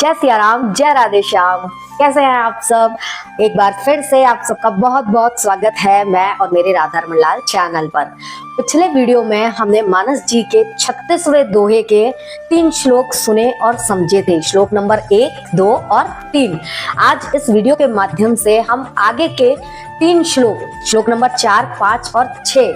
जय सिया राम, जय राधे श्याम। कैसे हैं आप सब? एक बार फिर से आप सबका बहुत बहुत स्वागत है मैं और मेरे राधा रमण लाल चैनल पर। पिछले वीडियो में हमने मानस जी के 36वें दोहे के 3 श्लोक सुने और समझे थे, श्लोक नंबर 1, 2 और 3। आज इस वीडियो के माध्यम से हम आगे के 3 श्लोक नंबर 4, 5 और 6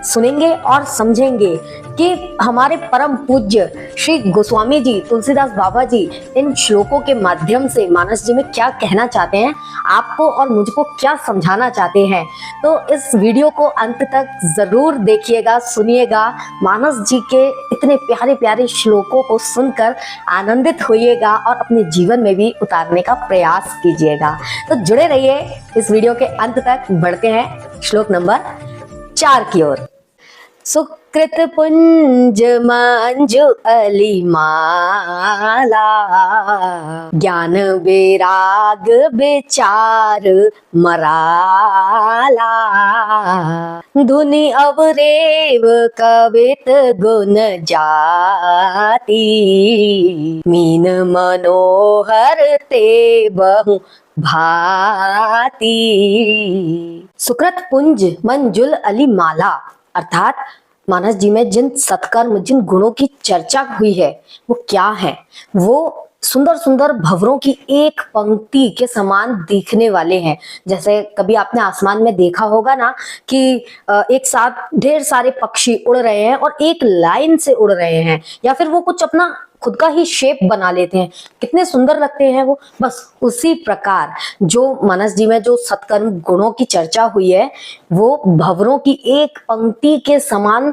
सुनेंगे और समझेंगे कि हमारे परम पूज्य श्री गोस्वामी जी, तुलसीदास बाबा जी इन श्लोकों के माध्यम से मानस जी में क्या कहना चाहते हैं, आपको और मुझको क्या समझाना चाहते हैं। तो इस वीडियो को अंत तक जरूर देखिएगा, सुनिएगा। मानस जी के इतने प्यारे प्यारे श्लोकों को सुनकर आनंदित होइएगा और अपने जीवन में भी उतारने का प्रयास कीजिएगा। तो जुड़े रहिए इस वीडियो के अंत तक। बढ़ते हैं श्लोक नंबर 4 की ओर। सुकृत पुंज मंजु अली माला, ज्ञान वैराग विचार मराला, धुनि अवरेव कवित गुण जाति, मीन मनोहर ते बहु भांति। सुकृत पुंज मंजुल अली माला अर्थात मानस जी में जिन सत्कर्म, जिन गुणों की चर्चा हुई है वो क्या है? वो सुंदर सुंदर भंवरों की एक पंक्ति के समान दिखने वाले हैं। जैसे कभी आपने आसमान में देखा होगा ना कि एक साथ ढेर सारे पक्षी उड़ रहे हैं और एक लाइन से उड़ रहे हैं, या फिर वो कुछ अपना खुद का ही शेप बना लेते हैं, कितने सुंदर लगते हैं वो। बस उसी प्रकार जो मानस जी में जो सत्कर्म गुणों की चर्चा हुई है वो भंवरों की एक पंक्ति के समान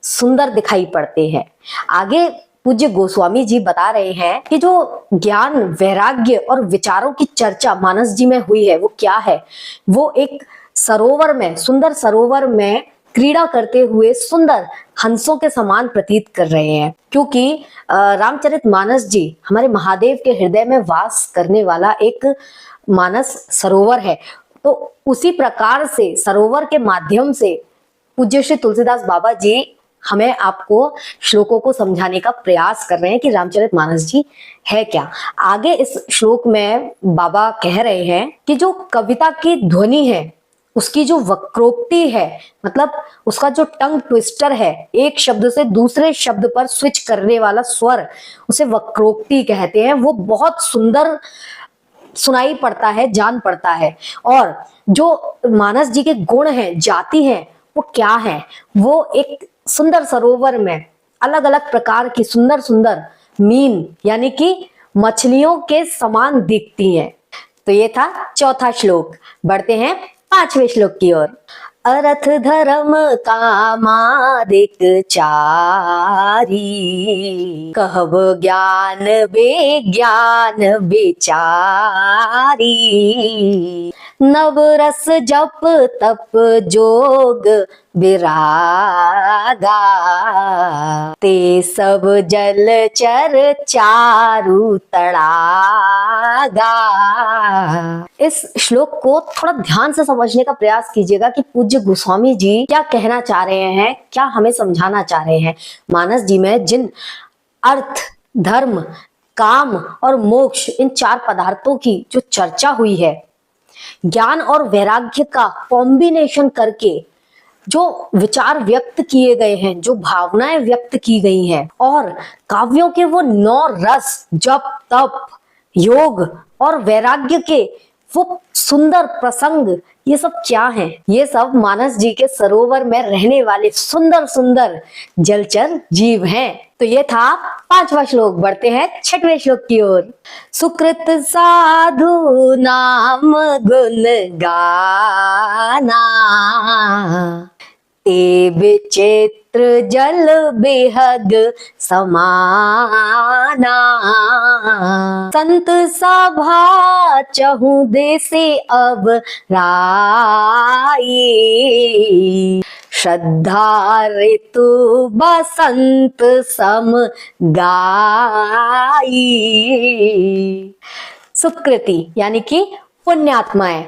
सुंदर दिखाई पड़ते हैं। आगे पूज्य गोस्वामी जी बता रहे हैं कि जो ज्ञान, वैराग्य और विचारों की चर्चा मानस जी में हुई है वो क्या है? वो एक सरोवर में, सुंदर सरोवर में क्रीड़ा करते हुए सुंदर हंसों के समान प्रतीत कर रहे हैं, क्योंकि रामचरितमानस जी हमारे महादेव के हृदय में वास करने वाला एक मानस सरोवर है। तो उसी प्रकार से सरोवर के माध्यम से पूज्य श्री तुलसीदास बाबा जी हमें आपको श्लोकों को समझाने का प्रयास कर रहे हैं कि रामचरितमानस जी है क्या। आगे इस श्लोक में बाबा कह रहे हैं कि जो कविता की ध्वनि है, उसकी जो वक्रोक्ति है, मतलब उसका जो टंग ट्विस्टर है, एक शब्द से दूसरे शब्द पर स्विच करने वाला स्वर, उसे वक्रोक्ति कहते हैं। वो बहुत सुंदर सुनाई पड़ता है, जान पड़ता है। और जो मानस जी के गुण हैं, जाति हैं, वो क्या है? वो एक सुंदर सरोवर में अलग अलग प्रकार की सुंदर सुंदर मीन यानी कि मछलियों के समान दिखती हैं। तो ये था चौथा श्लोक। बढ़ते हैं 5वें श्लोक की ओर। अर्थ धर्म कामादिक चारी, कहब ज्ञान विज्ञान विचारी, नवरस जप तप जोग विरागा, ते सब जल चर चारु तड़ागा। इस श्लोक को थोड़ा ध्यान से समझने का प्रयास कीजिएगा कि पूज्य गोस्वामी जी क्या कहना चाह रहे हैं, क्या हमें समझाना चाह रहे हैं। मानस जी में जिन अर्थ, धर्म, काम और मोक्ष, इन 4 पदार्थों की जो चर्चा हुई है, ज्ञान और वैराग्य का कॉम्बिनेशन करके जो विचार व्यक्त किए गए हैं, जो भावनाएं व्यक्त की गई हैं, और काव्यों के वो 9 रस, जप तप योग और वैराग्य के वो सुंदर प्रसंग, ये सब क्या है? ये सब मानस जी के सरोवर में रहने वाले सुंदर सुंदर जलचर जीव हैं। तो ये था 5वां श्लोक। बढ़ते हैं 6वें श्लोक की ओर। सुकृत साधु नाम गुण गाना, ते विचित्र जल बेहद समाना, संत सभा चहु देसे अब राई, श्रद्धा ऋतु बसंत सम गाई। सुकृति यानी कि पुण्यात्माएं।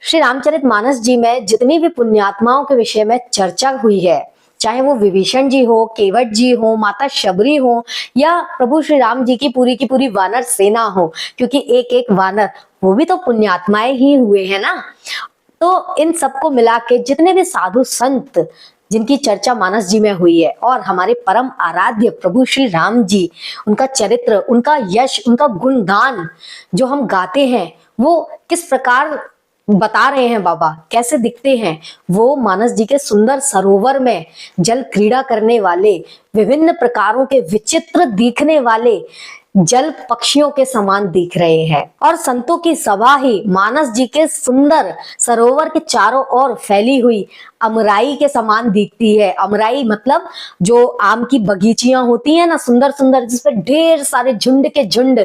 श्री रामचरितमानस जी में जितनी भी पुण्यात्माओं के विषय में चर्चा हुई है, चाहे वो विभीषण जी हो, केवट जी हो, माता शबरी हो, या प्रभु श्री राम जी की पूरी वानर सेना हो, क्योंकि एक एक वानर वो भी तो पुण्यात्माएं ही हुए हैं ना। तो इन सबको मिला के जितने भी साधु संत जिनकी चर्चा मानस जी में हुई है, और हमारे परम आराध्य प्रभु श्री राम जी, उनका चरित्र, उनका यश, उनका गुणगान जो हम गाते हैं, वो किस प्रकार बता रहे हैं बाबा, कैसे दिखते हैं। वो मानस जी के सुंदर सरोवर में जल क्रीड़ा करने वाले, विभिन्न प्रकारों के विचित्र दिखने वाले जल पक्षियों के समान दिख रहे हैं। और संतों की सभा ही मानस जी के सुंदर सरोवर के चारों ओर फैली हुई अमराई के समान दिखती है। अमराई मतलब जो आम की बगीचियां होती हैं ना, सुंदर सुंदर, जिसपे ढेर सारे झुंड के झुंड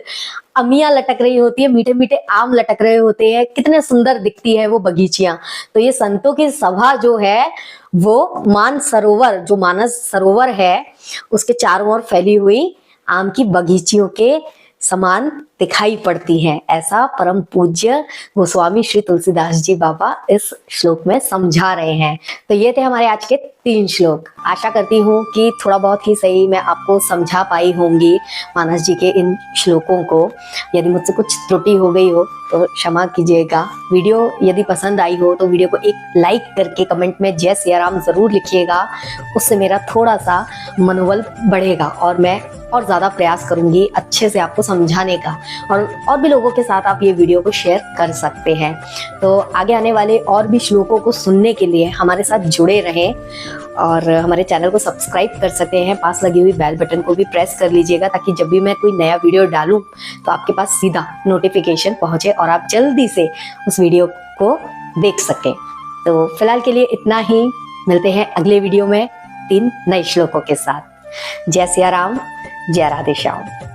अमियां लटक रही होती है, मीठे मीठे आम लटक रहे होते हैं, कितने सुंदर दिखती है वो बगीचियां। तो ये संतों की सभा जो है वो मान सरोवर, जो मानस सरोवर है, उसके चारों ओर फैली हुई आम की बगीचियों के समान दिखाई पड़ती हैं। ऐसा परम पूज्य गोस्वामी श्री तुलसीदास जी बाबा इस श्लोक में समझा रहे हैं। तो ये थे हमारे आज के 3 श्लोक। आशा करती हूँ कि थोड़ा बहुत ही सही मैं आपको समझा पाई होंगी मानस जी के इन श्लोकों को। यदि मुझसे कुछ त्रुटि हो गई हो तो क्षमा कीजिएगा। वीडियो यदि पसंद आई हो तो वीडियो को एक लाइक करके कमेंट में जय सिया राम जरूर लिखिएगा। उससे मेरा थोड़ा सा मनोबल बढ़ेगा और मैं और ज़्यादा प्रयास करूंगी अच्छे से आपको समझाने का। और भी लोगों के साथ आप ये वीडियो को शेयर कर सकते हैं। तो आगे आने वाले और भी श्लोकों को सुनने के लिए हमारे साथ जुड़े रहें और हमारे चैनल को सब्सक्राइब कर सकते हैं। पास लगी हुई बेल बटन को भी प्रेस कर लीजिएगा, ताकि जब भी मैं कोई नया वीडियो डालूं तो आपके पास सीधा नोटिफिकेशन पहुंचे और आप जल्दी से उस वीडियो को देख सकें। तो फिलहाल के लिए इतना ही। मिलते हैं अगले वीडियो में 3 नए श्लोकों के साथ। जय सिया राम, जय राधे श्याम।